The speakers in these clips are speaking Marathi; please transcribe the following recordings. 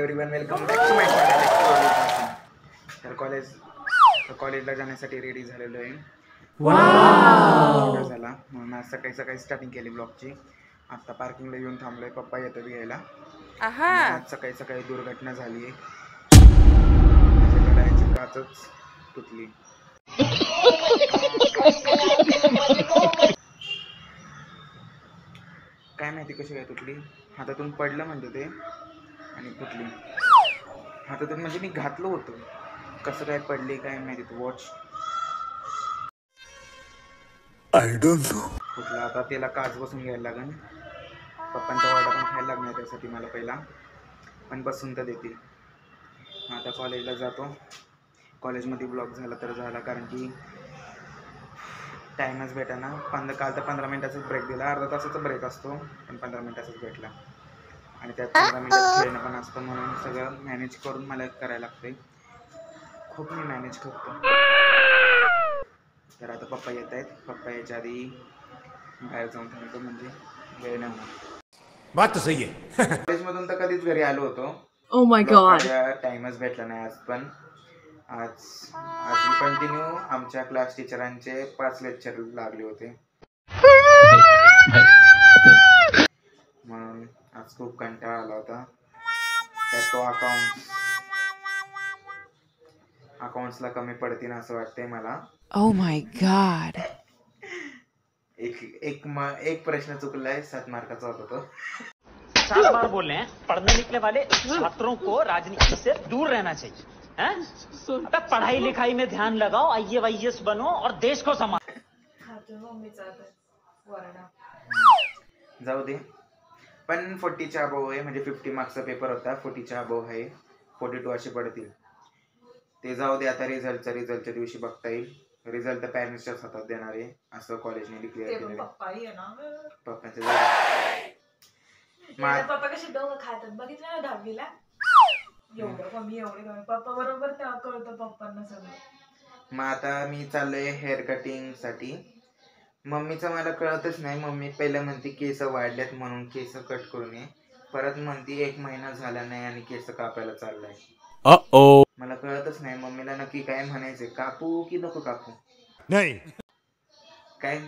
Everyone, welcome back to my channel. तर कॉलेजला जाण्यासाठी रेडी झालेलो आहे. वाव झाला म्हणून आज सकाळी सकाळी स्टार्टिंग केली ब्लॉगची. आता पार्किंगला येऊन थांबलोय, पप्पा येतात घ्यायला. आज सकाळी सकाळी दुर्घटना झाली आहे. माझ्या गाडीची काचच तुटली. काय माहिती कशी काय तुटली. हातातून पडलं म्हणजे ते आणि तुटली. हातातून म्हणजे मी घातलं होतं, कसं काय पडली काय माहिती. तू वॉच आय डोंट नो कुठला. आता त्याला काच बसून घ्यायला लागेल. पप्पांचा वाटा पण खायला लागणार त्यासाठी मला पहिला, पण बसून तर देतील. आता कॉलेजला जातो. कॉलेजमध्ये ब्लॉग झाला तर झाला, कारण की टाईमच भेटा ना. काल तर 15 मिनिटाचाच ब्रेक दिला. अर्धा तासाचा ब्रेक असतो, पण 15 मिनिटाचाच भेटला. आणि त्यात 15 मिनिटात खेळणं पण असतं, म्हणून सगळं मॅनेज करून मला करायला लागते. खूप मी मॅनेज करतो. तर आता पप्पा येत आहेत. पप्पा यायच्या आधी बाहेर जाऊन थांबतो, म्हणजे वेळ नाही होणार. बात सही आहे. कॉलेजमधून तर कधीच घरी आलो होतो. ओ माय गॉड, टाइमच भेटला नाही आज. पण आज कंटिन्यू आमच्या क्लास टीचरांचे 5 लेक्चर लागले होते, म्हणून आज खूप कंटाळा आला होता. त्यात तो अकाउंट्सला कमी पडतील असं वाटतंय मला. Oh my God. एक प्रश्न चुकलाय, 7 मार्काचा होता तो. 7 बार बोल रहे हैं, पढ़ने लिखने वाले छात्रों को राजनीति से दूर रहना चाहिए. अबे पढ़ाई लिखाई में ध्यान लगाओ, IAS बनो और देश को संभालो. जाऊ दे. पण 40च्या अबोव आहे, म्हणजे 50 मार्क्सचा पेपर होता. 40च्या अबोव आहे. 42 असे पडतील. ते जाऊ दे. आता रिझल्टच्या दिवशी बघता येईल. रिझल्ट तर पॅरेंट्सच्याच हातात देणार आहे, असं कॉलेजने डिक्लेअर केलं. पप्पांच्या पप्पा कशी डोंग खातात बघितलं ना 10वीला. एवढं कमी पप्पा बरोबर तेव्हा कळतं पप्पांना सगळं. मग आता मी चाललोय हेअर कटिंग साठी. मम्मीचं मला कळतच नाही. मम्मी पहिलं म्हणते केस वाढल्यात म्हणून केस कट करून ये, परत म्हणते 1 महिना झाला नाही आणि केस कापायला चाललाय. मला कळतच नाही मम्मीला नक्की काय म्हणायचंय. कापू की नको कापू? नाही काय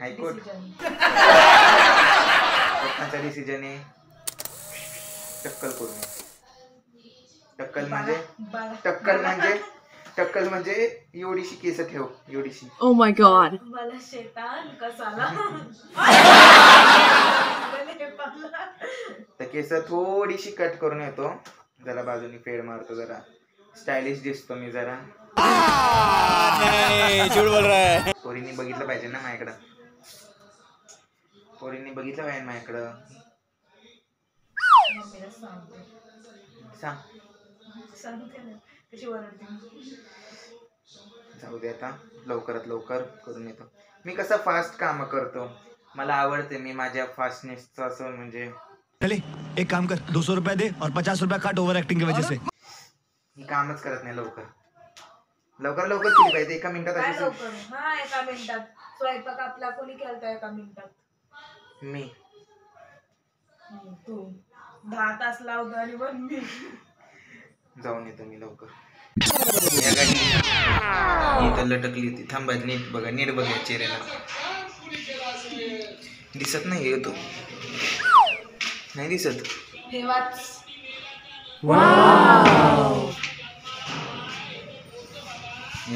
हायकोर्ट पप्पांचा डिसिजन आहे. टक्कल करून टक्कल म्हणजे एवढीशी केस ठेव, एवढीशी. Oh my God. मला शैतान कसाला तर केस थोडीशी कट करून येतो, जरा बाजूनी फेड मारतो, जरा स्टायलिश दिसतो मी जरा. पोरींनी बघितलं पाहिजे ना माझ्याकडं. पोरींनी बघितलं पाहिजे माझ्याकडं. जाऊ दे. आता लवकरात लवकर करून येतो. मी कसं फास्ट काम करतो, मला आवडते. मी माझ्या फास्टनेसचं असं म्हणजे. चले एक काम कर, 200 रुपये दे और 50 रुपये काट ओवर एक्टिंग की वजह से. मी कामच करत नाही. लवकर केली पाहिजे. 1 मिनिटात. एका मिनिटात स्वयंपाक आपला कोणी केलता 1 मिनिटात? मी. तू 10 तास लावतो आणि मग मी जाऊन येतो मी लवकर. इथं लटकली होती. थांबा, नीट बघा, नीट बघा चेहऱ्याला. दिसत नाही येतो, नाही दिसत. हे वाच.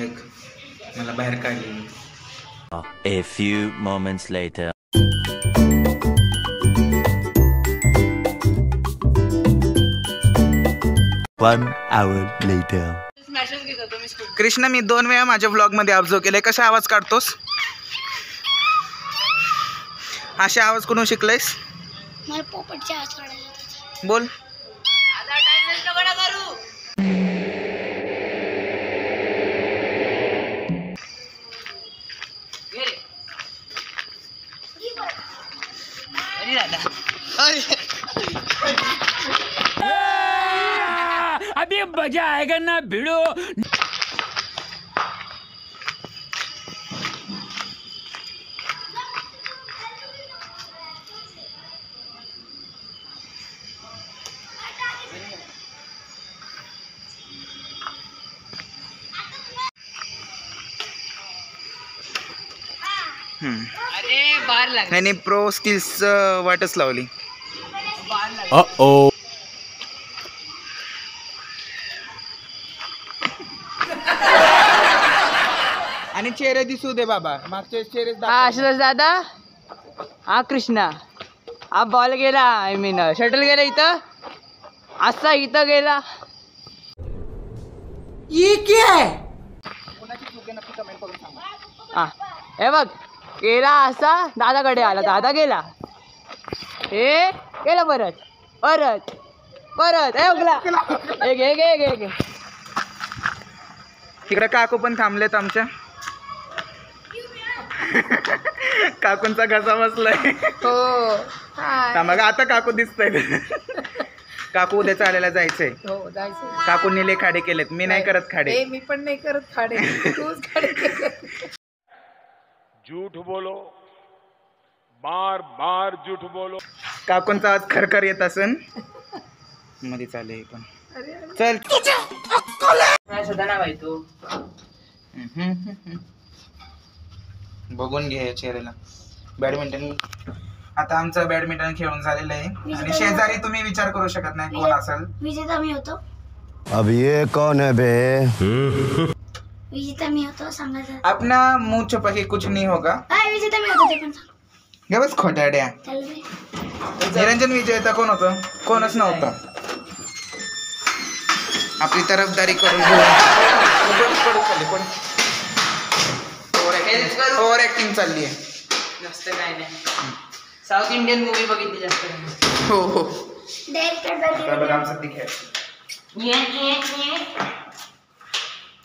एक मला बाहेर काढली. A few moments later. One hour later. Krishna, मी 2 वेळा माझ्या व्लॉग मध्ये ऑब्झर्व केलंय. कसा आवाज काढतोस? अशा आवाज कोण शिकलायस? मला पोपटचा आवाज काढायचा. बोल. अभी मजा आएगा ना भिड़ो. नाही नाही, प्रो स्किल्स वाटच लावली. आणि चेहरे दिसू दे बाबा, मागचे चेहरे हा आशुतोष दादा, हा कृष्णा, हा बॉल गेला, आय मीन शटल गेला इथं, असा इथं गेला. हा हे बघ, गेला असा दादाकडे आला, दादा गेला, हे गेला परत परत परत, हे बघला एक एक एक एक एक. तिकडे काकू पण थांबलेत आमच्या. काकूंचा घसा बसलाय. हो मग आता काकू दिसतंय. काकू उद्या चालायला जायचंय. हो जायचं. काकूंनी लय खाडे केलेत, मी नाही करत खाडे. मी पण नाही करत खाडे, तूच खाडे केले. झूठ बोलो, बार बार झूठ बोलो. काकूंचा आवाज खरखर येत असन मध्ये चालले पण. चल सुद्धा ना बाई तू. बघून घे चेहऱ्याला. बॅडमिंटन, आता आमचं बॅडमिंटन खेळून झालेलं आहे आणि शेजारी तुम्ही विचार करू शकत नाही कोण असेल. विजेता मी होतो. अब ये कौन है बे? विजेता मी होतो, सांगायचं. अपना मुंह छुपा के कुछ नहीं होगा. काय विजेता मी होतो ते पण सांग. हे बस खोटाड्या. चल रे. निरंजन विजेता कोण होतं? कोणच नव्हतं. आपली तरफदारी करून ओव्हर ऍक्टिंग चालली आहे. जास्त काय नाही, साऊथ इंडियन मूवी बघितली जास्त नाही. हो हो. डायरेक्टर आता बघा आमचं दिखेल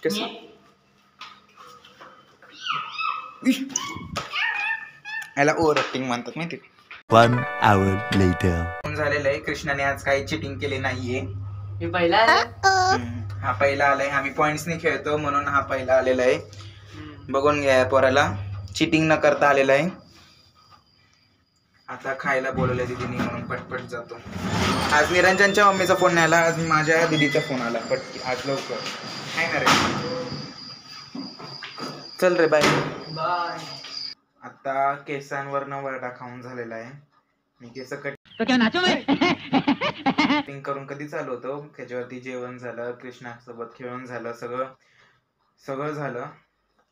कसं. याला ओव्हर ऍक्टिंग म्हणतात माहिती. 1 hour later. झालेलं आहे. कृष्णाने आज काही चिटिंग केली नाहीये. मी पहिला हा पहिला आलाय. आम्ही पॉइंट्सनी खेळतो म्हणून हा पहिला आलेला आहे. बघून घ्या पोराला, चिटिंग न करता आलेला आहे. आता खायला बोलवलं दीदीने म्हणून पटपट जातो. आज निरंजनच्या मम्मीचा फोन नाही आला, आज माझ्या दीदीचा फोन आला पटकी आज लवकर. काय ना रे, चल रे बाय बाय. आता केसांवरनं वरडा खाऊन झालेला आहे. मी केस कटिंग करून कधी चालू होतो, त्याच्यावरती जेवण झालं, कृष्णासोबत खेळून झालं, सगळं झालं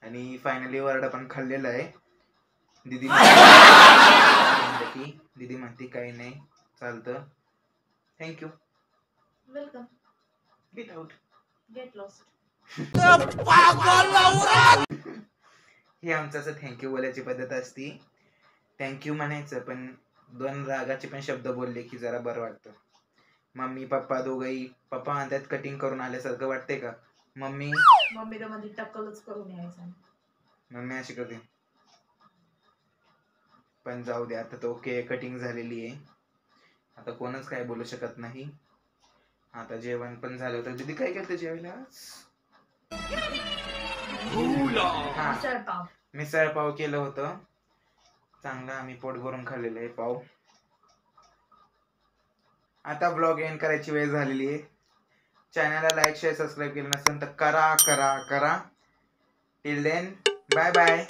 आणि फायनली वरडा पण खाल्लेला आहे. दीदी दीदी म्हणते काही नाही चालतं. Thank you. Welcome. Get out. Get lost. ही आमचं थँक्यू बोलायची पद्धत असती. थँक्यू म्हणायचं पण 2 रागाचे पण शब्द बोलले की जरा बरं वाटतं. मम्मी पप्पा दोघंही, पप्पा म्हणतात कटिंग करून आल्यासारखं वाटते का? मम्मी तर माझी टक्कलच करून यायचं. मम्मी अशी करते. पण जाऊ दे, आता तो ओके कटिंग झालेली आहे. आता कोणच काय बोलू शकत नाही. आता जेवण पण झालं होतं. दीदी काय केलं जेवायला? मिसळ पाव केलं होतं. चांगलं आम्ही पोट भरून खाल्लेलं आहे पाव. आता ब्लॉग एंड करायची वेळ झालेली आहे. चॅनलला लाईक शेअर सबस्क्राईब केलं नसेल तर करा. Till then bye bye.